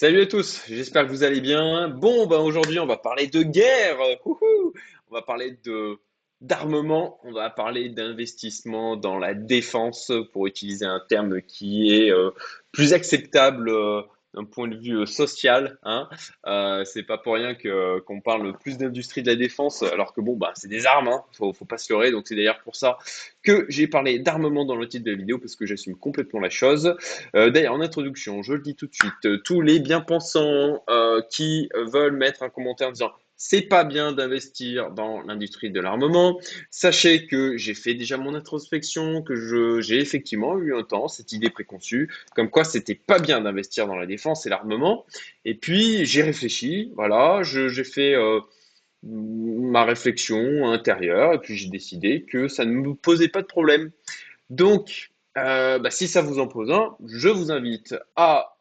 Salut à tous, j'espère que vous allez bien. Bon, ben aujourd'hui, on va parler de guerre. Wouhou. On va parler de d'armement, on va parler d'investissement dans la défense pour utiliser un terme qui est plus acceptable d'un point de vue social, hein. C'est pas pour rien que qu'on parle plus d'industrie de la défense, alors que bon, bah, c'est des armes, hein. Faut pas se leurrer. Donc c'est d'ailleurs pour ça que j'ai parlé d'armement dans le titre de la vidéo parce que j'assume complètement la chose. D'ailleurs, en introduction, je le dis tout de suite, tous les bien-pensants qui veulent mettre un commentaire en disant c'est pas bien d'investir dans l'industrie de l'armement, sachez que j'ai fait déjà mon introspection, que j'ai effectivement eu un temps cette idée préconçue, comme quoi c'était pas bien d'investir dans la défense et l'armement. Et puis j'ai réfléchi, voilà, j'ai fait ma réflexion intérieure, et puis j'ai décidé que ça ne me posait pas de problème. Donc, bah, si ça vous en pose un, je vous invite à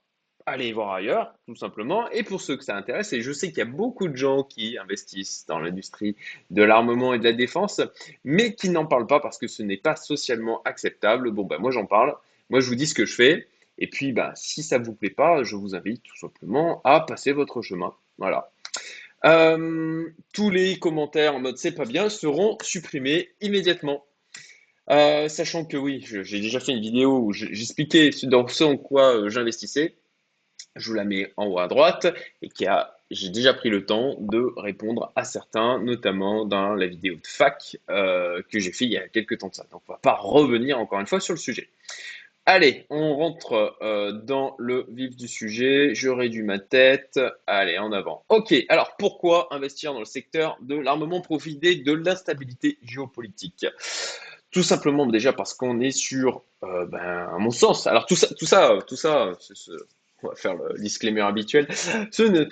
aller voir ailleurs, tout simplement. Et pour ceux que ça intéresse, et je sais qu'il y a beaucoup de gens qui investissent dans l'industrie de l'armement et de la défense, mais qui n'en parlent pas parce que ce n'est pas socialement acceptable. Bon, bah, moi j'en parle, moi je vous dis ce que je fais. Et puis, bah, si ça vous plaît pas, je vous invite tout simplement à passer votre chemin. Voilà. Tous les commentaires en mode c'est pas bien seront supprimés immédiatement. Sachant que oui, j'ai déjà fait une vidéo où j'expliquais dans ce en quoi j'investissais. Je vous la mets en haut à droite et j'ai déjà pris le temps de répondre à certains, notamment dans la vidéo de fac que j'ai fait il y a quelques temps de ça. Donc on va pas revenir encore une fois sur le sujet. Allez, on rentre dans le vif du sujet. Je réduis ma tête. Allez, en avant. Ok, alors pourquoi investir dans le secteur de l'armement, profiter de l'instabilité géopolitique? Tout simplement déjà parce qu'on est sur, à mon sens, alors on va faire le disclaimer habituel. Ce ne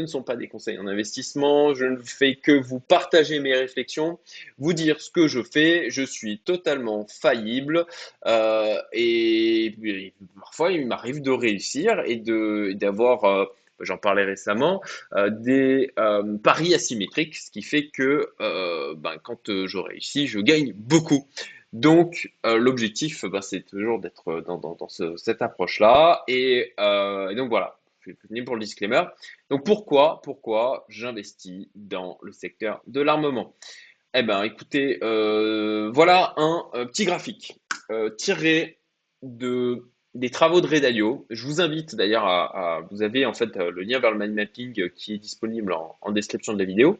sont pas des conseils en investissement. Je ne fais que vous partager mes réflexions, vous dire ce que je fais. Je suis totalement faillible et parfois il m'arrive de réussir et d'avoir, j'en parlais récemment, des paris asymétriques, ce qui fait que quand je réussis, je gagne beaucoup. Donc, l'objectif, c'est toujours d'être dans cette approche-là. Et donc voilà, je suis venu pour le disclaimer. Donc pourquoi j'investis dans le secteur de l'armement? Eh ben, écoutez, voilà un petit graphique tiré des travaux de Ray Dalio. Je vous invite d'ailleurs vous avez en fait le lien vers le mind mapping qui est disponible en description de la vidéo.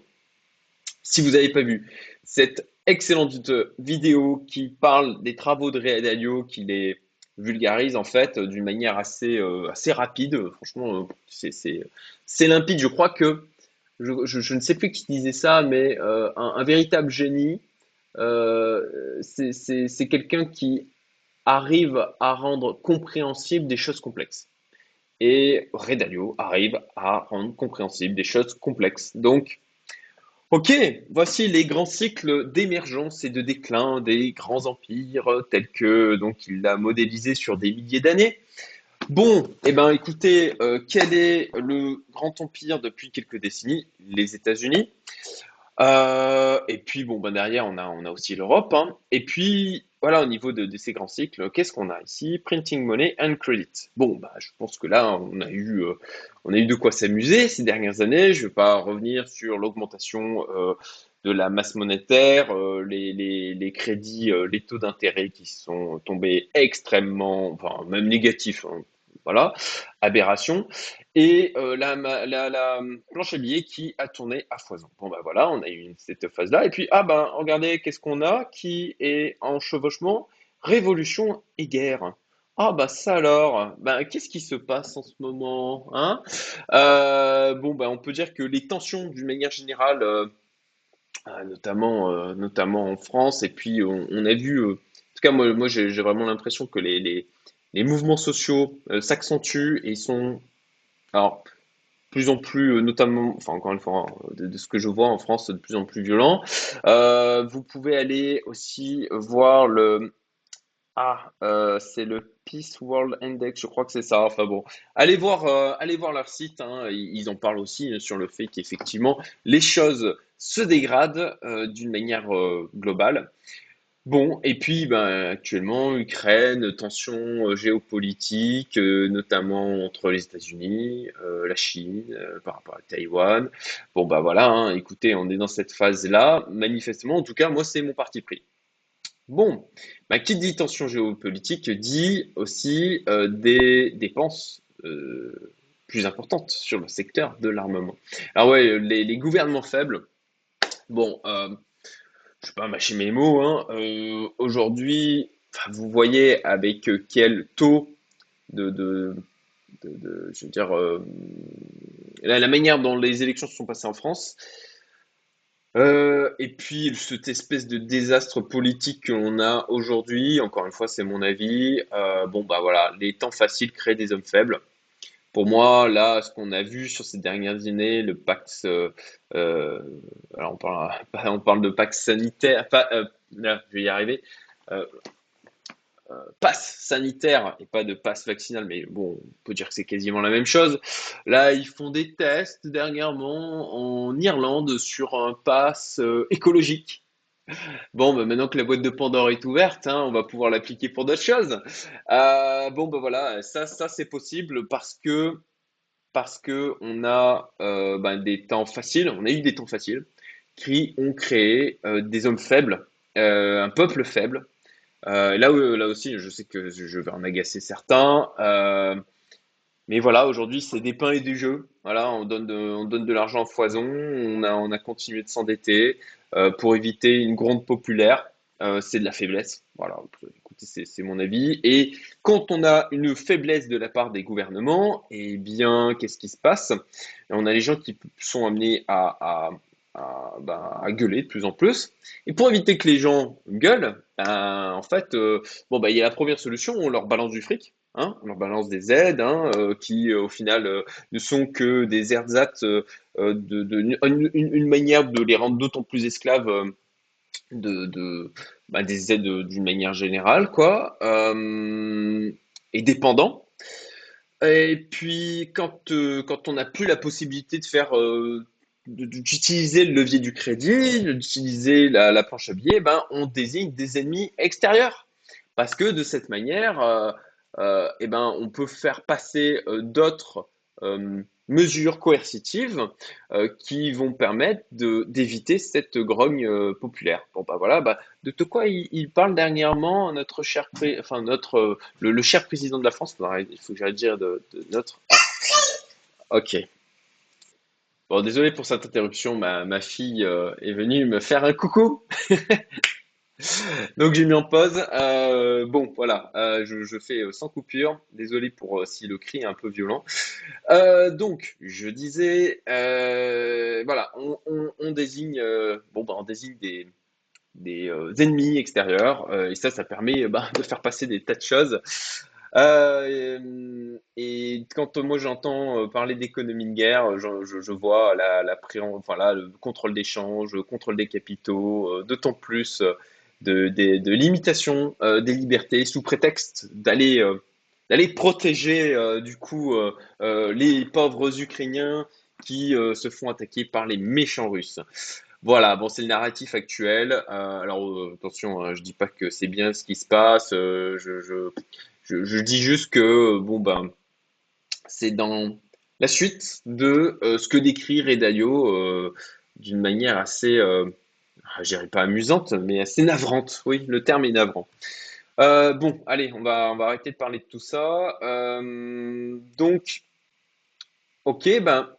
Si vous n'avez pas vu cette excellente vidéo qui parle des travaux de Ray Dalio, qui les vulgarise en fait d'une manière assez rapide. Franchement, c'est limpide. Je crois que je ne sais plus qui disait ça, mais un véritable génie, c'est quelqu'un qui arrive à rendre compréhensible des choses complexes. Et Ray Dalio arrive à rendre compréhensible des choses complexes. Donc, ok, voici les grands cycles d'émergence et de déclin des grands empires tels que donc il l'a modélisé sur des milliers d'années. Bon, eh ben écoutez, quel est le grand empire depuis quelques décennies? Les États-Unis. Et puis bon, ben derrière, on a aussi l'Europe, hein. Et puis voilà, au niveau de ces grands cycles, qu'est-ce qu'on a ici? Printing money and credit. Bon, bah, je pense que là, on a eu de quoi s'amuser ces dernières années. Je ne vais pas revenir sur l'augmentation de la masse monétaire, les crédits, les taux d'intérêt qui sont tombés extrêmement, enfin même négatifs, hein. Voilà, aberration et la planche à billets qui a tourné à foison. Bon ben voilà, on a eu cette phase-là. Et puis, ah ben, regardez, qu'est-ce qu'on a qui est en chevauchement? Révolution et guerre. Ah bah ça alors, ben qu'est-ce qui se passe en ce moment, hein? Bon ben on peut dire que les tensions d'une manière générale, notamment en France, et puis on a vu, en tout cas moi j'ai vraiment l'impression que les mouvements sociaux s'accentuent et sont alors plus en plus, notamment, enfin encore une fois, hein, de ce que je vois en France, de plus en plus violent. Vous pouvez aller aussi voir c'est le Peace World Index, je crois que c'est ça. Enfin bon, allez voir leur site, hein. Ils en parlent aussi sur le fait qu'effectivement les choses se dégradent d'une manière globale. Bon, et puis ben, actuellement, Ukraine, tension géopolitique, notamment entre les États-Unis, la Chine, par rapport à Taïwan. Bon, bah voilà, hein, écoutez, on est dans cette phase-là. Manifestement, en tout cas, moi, c'est mon parti pris. Bon, bah, qui dit tension géopolitique dit aussi des dépenses plus importantes sur le secteur de l'armement. Alors ouais, les gouvernements faibles, bon, je vais pas mâcher mes mots, hein, aujourd'hui, enfin, vous voyez avec quel taux de, de, je veux dire, la manière dont les élections se sont passées en France, et puis cette espèce de désastre politique qu'on a aujourd'hui, encore une fois, c'est mon avis. Bon, bah voilà, les temps faciles créent des hommes faibles. Pour moi, là, ce qu'on a vu sur ces dernières années, le Pax, euh, alors on parle de Pax sanitaire, pas, là, je vais y arriver, euh, passe sanitaire et pas de passe vaccinal, mais bon, on peut dire que c'est quasiment la même chose. Là, ils font des tests dernièrement en Irlande sur un pass écologique. Bon, bah, maintenant que la boîte de Pandore est ouverte, hein, on va pouvoir l'appliquer pour d'autres choses. Bon, bah voilà, ça c'est possible parce que on a ben, des temps faciles, on a eu des temps faciles qui ont créé des hommes faibles, un peuple faible. Là aussi, je sais que je vais en agacer certains, mais voilà, aujourd'hui, c'est des pains et des jeux. Voilà, on donne de l'argent à foison, on a continué de s'endetter pour éviter une gronde populaire. C'est de la faiblesse. Voilà, écoutez, c'est mon avis. Et quand on a une faiblesse de la part des gouvernements, eh bien, qu'est-ce qui se passe? On a les gens qui sont amenés à gueuler de plus en plus. Et pour éviter que les gens gueulent, ben, en fait, bon, bah, il y a la première solution, on leur balance du fric. Hein, on leur balance des aides hein, qui, au final, ne sont que des ersatz, une manière de les rendre d'autant plus esclaves bah, des aides d'une manière générale, quoi, et dépendants. Et puis, quand on n'a plus la possibilité de faire, d'utiliser le levier du crédit, d'utiliser la planche à billets, ben, on désigne des ennemis extérieurs. Parce que de cette manière, eh ben, on peut faire passer d'autres mesures coercitives qui vont permettre d'éviter cette grogne populaire. Bon, bah voilà, bah, de quoi il parle dernièrement, notre cher, enfin, le cher président de la France, il faut que j'arrête de dire de notre. Ok. Bon, désolé pour cette interruption, ma fille est venue me faire un coucou. Donc j'ai mis en pause. Bon, voilà, je fais sans coupure. Désolé pour si le cri est un peu violent. Donc, je disais, voilà, on désigne, bon, bah, on désigne des ennemis extérieurs, et ça permet bah, de faire passer des tas de choses. Et quand moi j'entends parler d'économie de guerre, je vois enfin, là, le contrôle d'échange, le contrôle des capitaux, d'autant plus de limitation des libertés sous prétexte d'aller protéger du coup les pauvres Ukrainiens qui se font attaquer par les méchants Russes. Voilà, bon, c'est le narratif actuel. Alors attention, hein, je dis pas que c'est bien ce qui se passe. Je dis juste que bon ben c'est dans la suite de ce que décrit Ray Dalio d'une manière assez, je dirais pas amusante, mais assez navrante. Oui, le terme est navrant. Bon, allez, on va arrêter de parler de tout ça. Donc, ok, ben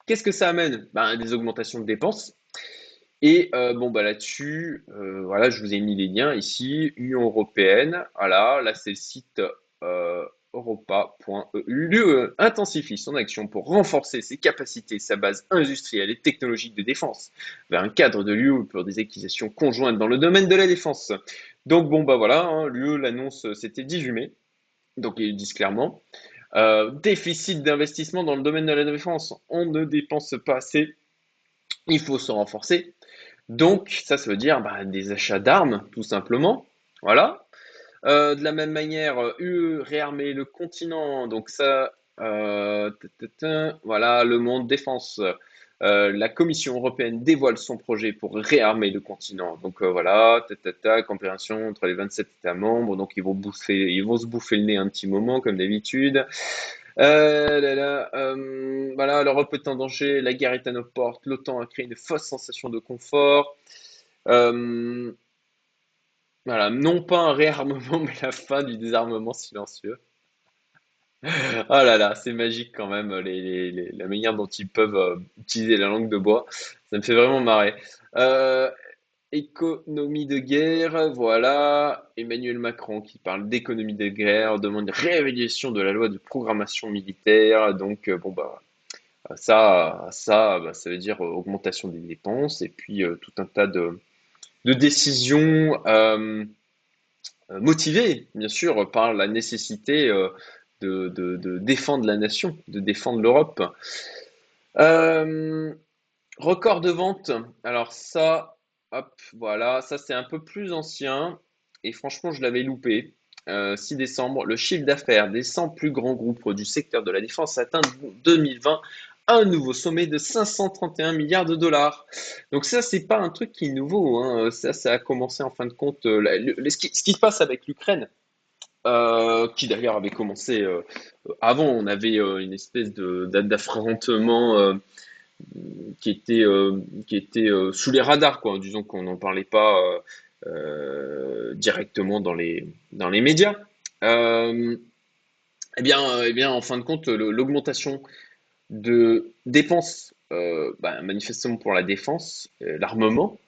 qu'est-ce que ça amène? Ben des augmentations de dépenses. Et bon bah là-dessus, voilà, je vous ai mis les liens ici, Union européenne, voilà, là c'est le site europa.eu. L'UE intensifie son action pour renforcer ses capacités, sa base industrielle et technologique de défense, vers un cadre de l'UE pour des acquisitions conjointes dans le domaine de la défense. Donc bon bah voilà, hein, l'UE l'annonce, c'était 18 mai, donc ils disent clairement, déficit d'investissement dans le domaine de la défense, on ne dépense pas assez, il faut se renforcer. Donc, ça veut dire bah, des achats d'armes, tout simplement. Voilà. De la même manière, UE réarmer le continent. Donc ça, voilà, le monde défense. La Commission européenne dévoile son projet pour réarmer le continent. Donc voilà, compréhension entre les 27 États membres. Donc ils vont se bouffer le nez un petit moment comme d'habitude. Voilà, l'Europe est en danger, la guerre est à nos portes, l'OTAN a créé une fausse sensation de confort. Euh, voilà, non pas un réarmement, mais la fin du désarmement silencieux. Oh là là, c'est magique quand même, la manière dont ils peuvent utiliser la langue de bois. Ça me fait vraiment marrer. Euh, Économie de guerre, voilà. Emmanuel Macron qui parle d'économie de guerre, demande une réévaluation de la loi de programmation militaire. Donc, bon, bah, ça veut dire augmentation des dépenses et puis tout un tas de décisions motivées, bien sûr, par la nécessité de défendre la nation, de défendre l'Europe. Euh, Record de vente. Alors ça, hop, voilà, ça c'est un peu plus ancien et franchement je l'avais loupé. 6 décembre, le chiffre d'affaires des 100 plus grands groupes du secteur de la défense atteint 2020 un nouveau sommet de 531 milliards de dollars. Donc ça, c'est pas un truc qui est nouveau, hein. Ça a commencé en fin de compte. Ce qui se passe avec l'Ukraine, qui d'ailleurs avait commencé avant, on avait une espèce d'affrontement qui était sous les radars, quoi. Disons qu'on n'en parlait pas directement dans les médias. Euh, eh bien, en fin de compte, l'augmentation de dépenses, manifestement pour la défense, l'armement,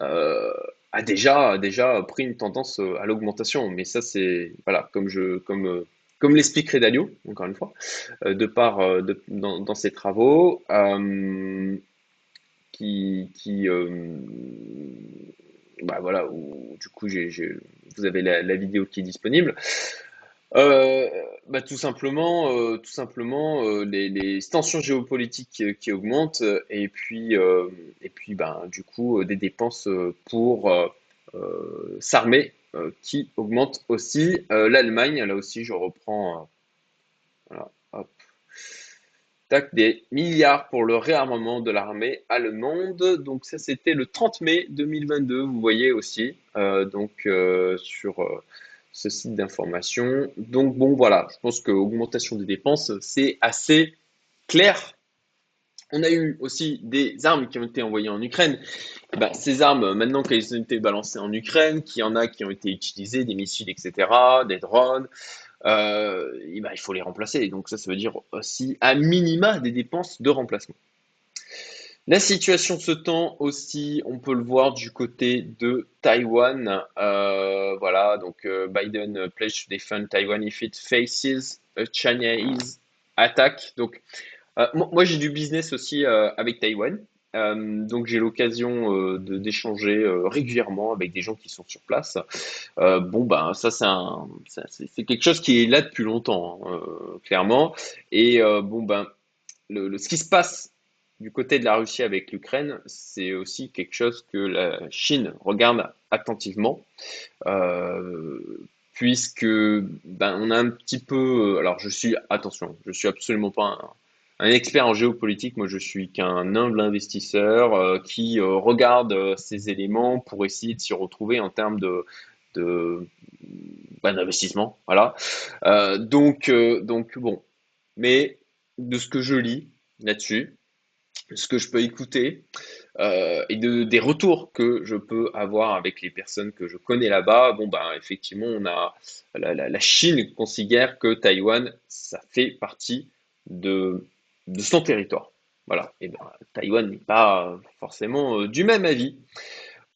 euh, a déjà pris une tendance à l'augmentation. Mais ça, c'est voilà, comme l'explique Redalio, encore une fois, dans ses travaux. Qui bah voilà, où, du coup vous avez la vidéo qui est disponible. Euh, tout simplement les tensions géopolitiques qui augmentent et puis ben, du coup des dépenses pour s'armer qui augmentent aussi. L'Allemagne, là aussi je reprends voilà, hop, tac, des milliards pour le réarmement de l'armée allemande. Donc ça, c'était le 30 mai 2022, vous voyez aussi, sur ce site d'information. Donc bon, voilà, je pense que augmentation des dépenses, c'est assez clair. On a eu aussi des armes qui ont été envoyées en Ukraine. Ben, ces armes, maintenant qu'elles ont été balancées en Ukraine, qu'il y en a qui ont été utilisées, des missiles, etc., des drones, et ben, il faut les remplacer. Donc ça veut dire aussi à minima des dépenses de remplacement. La situation se tend aussi, on peut le voir du côté de Taïwan. Voilà, donc Biden pledge to defend Taiwan if it faces a Chinese attack. Donc moi, j'ai du business aussi avec Taïwan. Donc j'ai l'occasion d'échanger régulièrement avec des gens qui sont sur place. Bon ben ça c'est quelque chose qui est là depuis longtemps, hein, clairement. Et bon ben ce qui se passe du côté de la Russie avec l'Ukraine, c'est aussi quelque chose que la Chine regarde attentivement, puisque ben, on a un petit peu. Alors, attention, je suis absolument pas un expert en géopolitique. Moi, je suis qu'un humble investisseur qui regarde ces éléments pour essayer de s'y retrouver en termes de d'investissement. Voilà. Donc bon, mais de ce que je lis là-dessus, ce que je peux écouter des retours que je peux avoir avec les personnes que je connais là-bas, bon ben effectivement on a la Chine considère que Taïwan ça fait partie de son territoire. Voilà. Et ben Taïwan n'est pas forcément du même avis.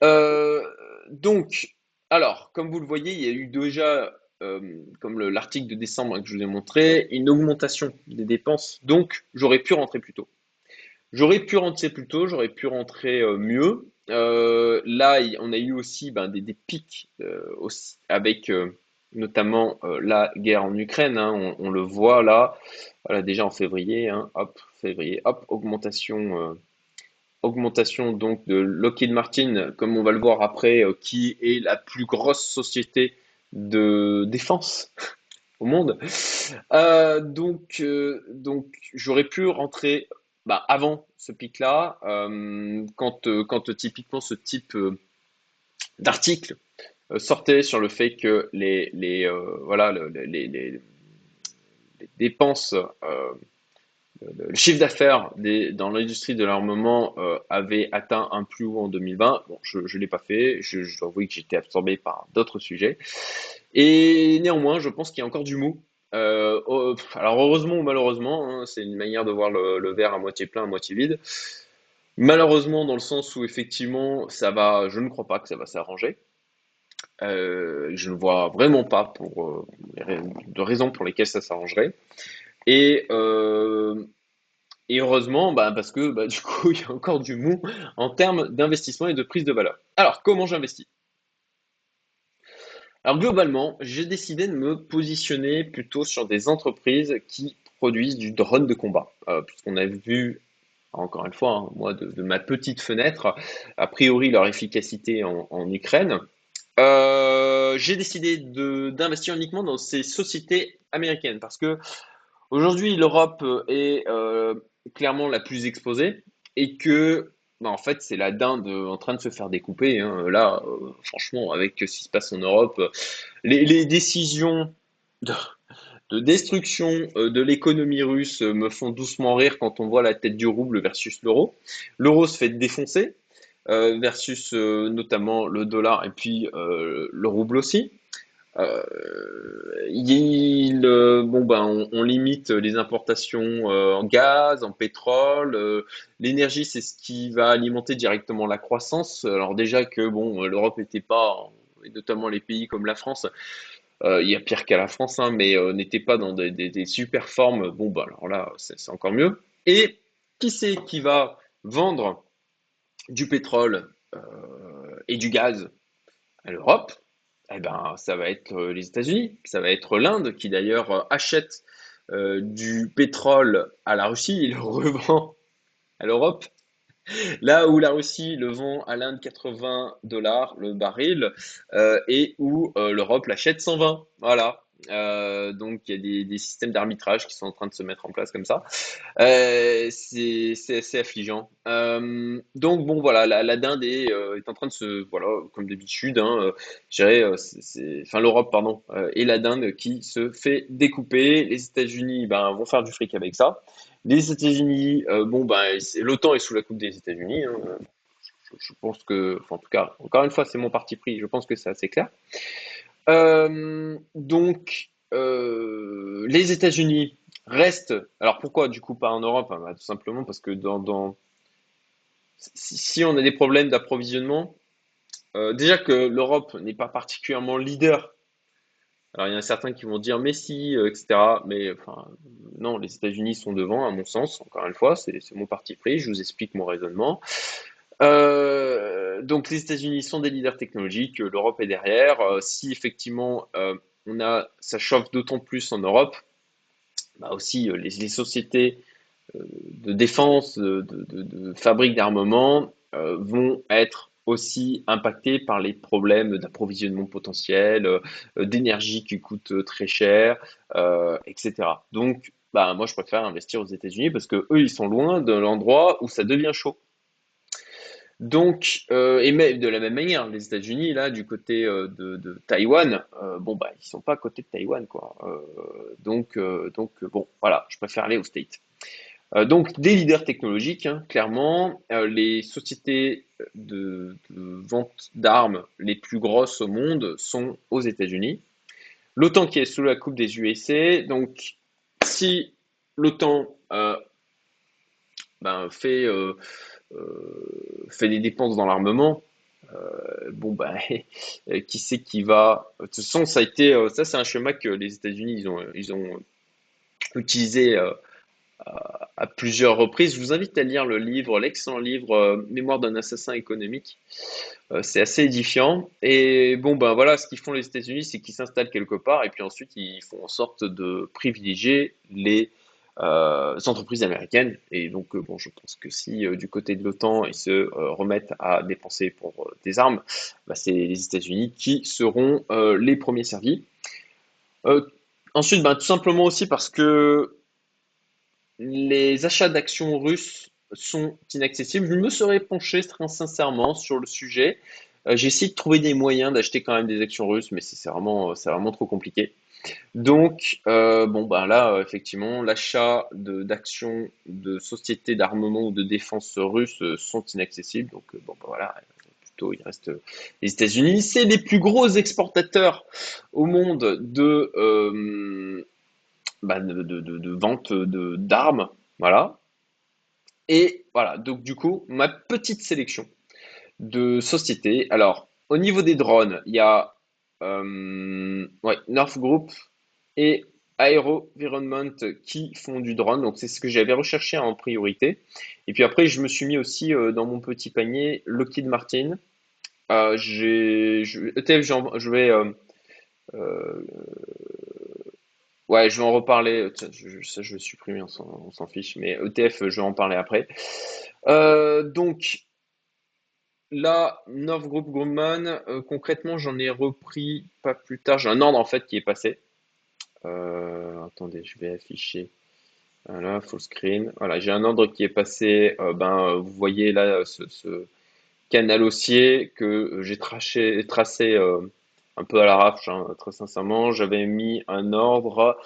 Euh, donc alors comme vous le voyez, il y a eu déjà comme l'article de décembre que je vous ai montré, une augmentation des dépenses. Donc j'aurais pu rentrer plus tôt. J'aurais pu rentrer plus tôt, j'aurais pu rentrer mieux. Là, on a eu aussi ben, des pics aussi, avec notamment la guerre en Ukraine, hein, on le voit là, voilà, déjà en février, hein, hop, février, hop, augmentation donc de Lockheed Martin, comme on va le voir après, qui est la plus grosse société de défense au monde. Donc j'aurais pu rentrer avant ce pic-là, quand typiquement ce type d'article sortait sur le fait que voilà, les dépenses, le chiffre d'affaires dans l'industrie de l'armement avait atteint un plus haut en 2020. Bon, je ne l'ai pas fait, je dois avouer que j'étais absorbé par d'autres sujets. Et néanmoins, je pense qu'il y a encore du mou. Alors heureusement ou malheureusement, hein, c'est une manière de voir le verre à moitié plein, à moitié vide. Malheureusement, dans le sens où effectivement, je ne crois pas que ça va s'arranger. Je ne vois vraiment pas de raisons pour lesquelles ça s'arrangerait. Et, euh, et heureusement, parce que du coup, il y a encore du mou en termes d'investissement et de prise de valeur. Alors, comment j'investis? Alors, globalement, j'ai décidé de me positionner plutôt sur des entreprises qui produisent du drone de combat. Puisqu'on a vu, encore une fois, hein, moi, de ma petite fenêtre, a priori, leur efficacité en Ukraine. J'ai décidé d'investir uniquement dans ces sociétés américaines parce que aujourd'hui l'Europe est clairement la plus exposée et que en fait c'est la dinde en train de se faire découper, hein. Là, franchement, avec ce qui se passe en Europe, les décisions de, de destruction de l'économie russe me font doucement rire quand on voit la tête du rouble versus l'euro. L'euro se fait défoncer versus notamment le dollar et puis le rouble aussi. Euh, on limite les importations en gaz, en pétrole. L'énergie, c'est ce qui va alimenter directement la croissance. Alors déjà que l'Europe n'était pas, et notamment les pays comme la France, il y a pire qu'à la France, hein, mais n'était pas dans des super formes. Alors là, c'est encore mieux. Et qui c'est qui va vendre du pétrole et du gaz à l'Europe? Eh ben, ça va être les États-Unis, ça va être l'Inde qui d'ailleurs achète du pétrole à la Russie et le revend à l'Europe. Là où la Russie le vend à l'Inde 80 dollars le baril et où l'Europe l'achète 120. Voilà. Donc il y a des systèmes d'arbitrage qui sont en train de se mettre en place comme ça. C'est assez affligeant. Donc bon voilà, la dinde est en train de voilà, comme d'habitude, hein, je dirais, enfin l'Europe pardon, et la dinde qui se fait découper. Les États-Unis vont faire du fric avec ça. Les États-Unis, l'OTAN est sous la coupe des États-Unis, hein. Je pense que, enfin, en tout cas, encore une fois, c'est mon parti pris. Je pense que c'est assez clair. Les États-Unis restent. Alors pourquoi du coup pas en Europe? Tout simplement parce que si on a des problèmes d'approvisionnement, déjà que l'Europe n'est pas particulièrement leader. Alors il y en a certains qui vont dire mais si, etc. Mais enfin non, les États-Unis sont devant, à mon sens. Encore une fois, c'est mon parti pris. Je vous explique mon raisonnement. Donc les États-Unis sont des leaders technologiques, l'Europe est derrière. Si effectivement ça chauffe d'autant plus en Europe, aussi les sociétés de défense, de fabrique d'armement vont être aussi impactées par les problèmes d'approvisionnement potentiel, d'énergie qui coûte très cher, etc. Donc, moi, je préfère investir aux États-Unis parce que eux, ils sont loin de l'endroit où ça devient chaud. Donc, et même de la même manière, les États-Unis, là, du côté de Taïwan, ils sont pas à côté de Taïwan, quoi. Bon, voilà, je préfère aller aux States. Donc, des leaders technologiques, hein, clairement, les sociétés de vente d'armes les plus grosses au monde sont aux États-Unis. L'OTAN qui est sous la coupe des USA, donc si l'OTAN fait fait des dépenses dans l'armement, qui c'est qui va. De toute façon, ça c'est un schéma que les États-Unis ils ont utilisé à plusieurs reprises. Je vous invite à lire l'excellent livre Mémoire d'un assassin économique. C'est assez édifiant. Et voilà, ce qu'ils font les États-Unis, c'est qu'ils s'installent quelque part et puis ensuite ils font en sorte de privilégier les entreprises américaines. Et donc, je pense que si du côté de l'OTAN ils se remettent à dépenser pour des armes, c'est les États-Unis qui seront les premiers servis. Euh, Ensuite, tout simplement aussi parce que les achats d'actions russes sont inaccessibles. Je me serais penché très sincèrement sur le sujet. J'ai essayé de trouver des moyens d'acheter quand même des actions russes, mais c'est vraiment trop compliqué. Donc, bon, bah là, effectivement, l'achat d'actions de sociétés d'armement ou de défense russes sont inaccessibles. Donc, bon, bah voilà, plutôt, il reste les États-Unis. C'est les plus gros exportateurs au monde de vente d'armes. Voilà. Et voilà, donc du coup, ma petite sélection de sociétés. Alors, au niveau des drones, il y a ouais, North Group et Aerovironment qui font du drone. Donc, c'est ce que j'avais recherché en priorité. Et puis après, je me suis mis aussi dans mon petit panier Lockheed Martin. ETF, je vais, euh, ouais, je vais en reparler. Tiens, ça, je vais supprimer, on s'en fiche. Mais ETF, je vais en parler après. Donc, là, North Group Grumman, concrètement, j'en ai repris pas plus tard. J'ai un ordre en fait qui est passé. Attendez, je vais afficher. Voilà, full screen. Voilà, j'ai un ordre qui est passé. Vous voyez là ce canal haussier que tracé un peu à l'arrache, hein, très sincèrement. J'avais mis un ordre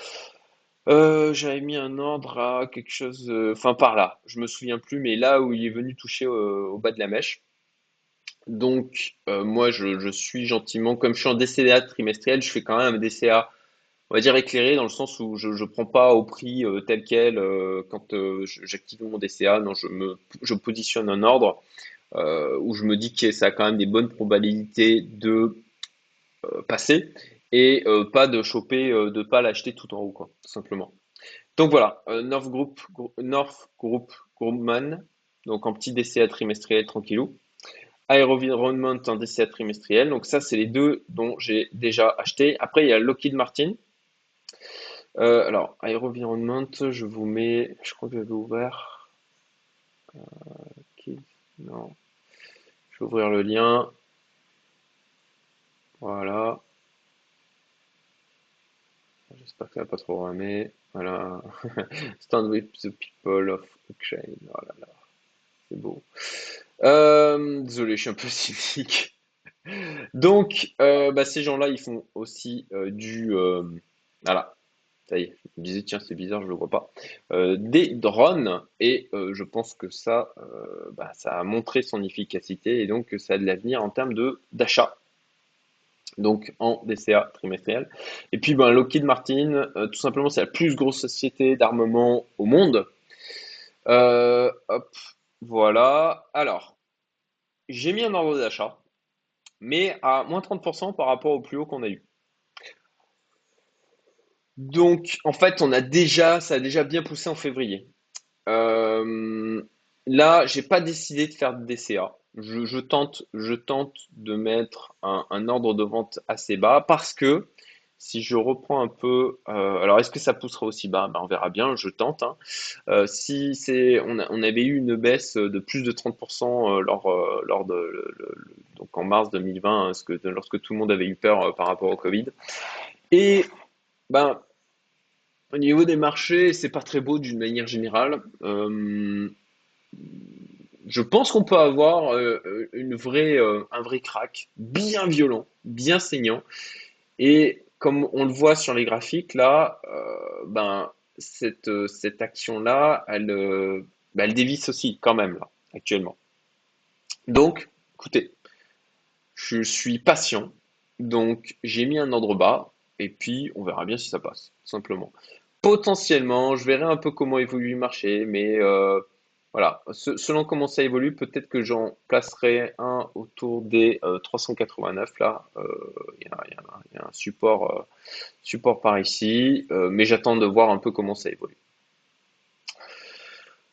à quelque chose, enfin par là. Je me souviens plus, mais là où il est venu toucher au bas de la mèche. Donc, moi, je suis gentiment, comme je suis en DCA trimestriel, je fais quand même un DCA, on va dire éclairé, dans le sens où je prends pas au prix tel quel quand j'active mon DCA. Non, je positionne un ordre où je me dis que ça a quand même des bonnes probabilités de passer et pas de choper, de pas l'acheter tout en haut, quoi, tout simplement. Donc voilà, North Group Grumman, donc en petit DCA trimestriel tranquillou. Aerovironment en DCA trimestriel. Donc ça, c'est les deux dont j'ai déjà acheté. Après, il y a Lockheed Martin. Alors, Aerovironment, je vous mets, je crois que j'avais ouvert. Non, je vais ouvrir le lien. Voilà. J'espère que ça va pas trop ramer. Voilà. Stand with the people of Ukraine. Oh là là, c'est beau. Désolé, je suis un peu cynique. Donc, ces gens-là, ils font aussi voilà, ça y est, je me disais, tiens, c'est bizarre, je le vois pas. Des drones, et je pense que ça a montré son efficacité, et donc ça a de l'avenir en termes d'achat, donc en DCA trimestriel. Et puis, Lockheed Martin, tout simplement, c'est la plus grosse société d'armement au monde. Hop, voilà. Alors, j'ai mis un ordre d'achat, mais à moins 30% par rapport au plus haut qu'on a eu. Donc, en fait, ça a déjà bien poussé en février. Euh, Là, j'ai pas décidé de faire de DCA. Je tente de mettre un ordre de vente assez bas parce que si je reprends un peu, alors est-ce que ça poussera aussi bas? On verra bien. Je tente, hein. Si c'est, on avait eu une baisse de plus de 30% lors donc en mars 2020, hein, lorsque tout le monde avait eu peur par rapport au Covid. Et ben, au niveau des marchés, c'est pas très beau d'une manière générale. Je pense qu'on peut avoir un vrai crack, bien violent, bien saignant. Et comme on le voit sur les graphiques là, cette action-là, elle dévisse aussi quand même là, actuellement. Donc, écoutez, je suis patient. Donc, j'ai mis un ordre bas et puis on verra bien si ça passe, tout simplement. Potentiellement, je verrai un peu comment évolue le marché, mais voilà, selon comment ça évolue, peut-être que j'en placerai un autour des 389 là. Il y a un support par ici, mais j'attends de voir un peu comment ça évolue.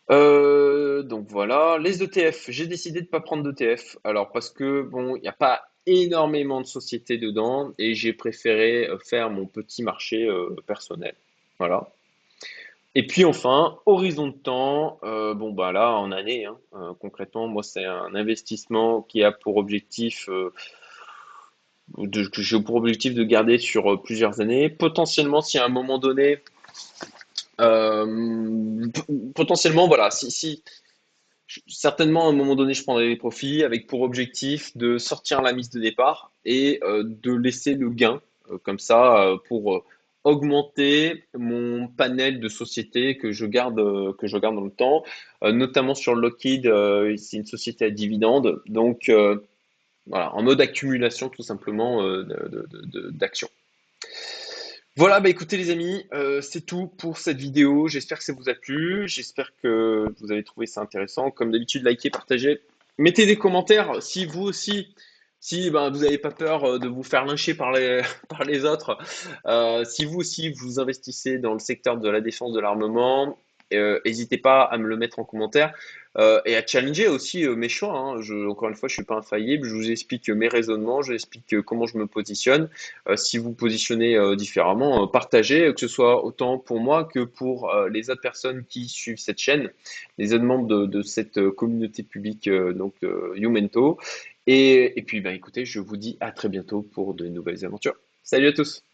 Donc voilà, les ETF, j'ai décidé de ne pas prendre d'ETF. Alors parce que bon, il n'y a pas énormément de sociétés dedans et j'ai préféré faire mon petit marché personnel. Voilà. Et puis enfin, horizon de temps, là en année, hein, concrètement, moi c'est un investissement qui a pour objectif que j'ai pour objectif de garder sur plusieurs années. Potentiellement, si à un moment donné, potentiellement, voilà, si certainement à un moment donné, je prendrai les profits avec pour objectif de sortir la mise de départ et de laisser le gain comme ça pour augmenter mon panel de sociétés que je garde dans le temps, notamment sur Lockheed, c'est une société à dividendes, donc voilà, en mode accumulation tout simplement d'actions. Voilà, bah écoutez les amis, c'est tout pour cette vidéo. J'espère que ça vous a plu. J'espère que vous avez trouvé ça intéressant. Comme d'habitude, likez, partagez. Mettez des commentaires si vous aussi, si ben, vous n'avez pas peur de vous faire lyncher par les, par les autres. Si vous aussi vous investissez dans le secteur de la défense de l'armement, n'hésitez pas à me le mettre en commentaire et à challenger aussi mes choix, hein. Encore une fois, je suis pas infaillible. Je vous explique mes raisonnements, je vous explique comment je me positionne. Si vous positionnez différemment, partagez, que ce soit autant pour moi que pour les autres personnes qui suivent cette chaîne, les autres membres de cette communauté publique Youmento. Et puis, ben, écoutez, je vous dis à très bientôt pour de nouvelles aventures. Salut à tous!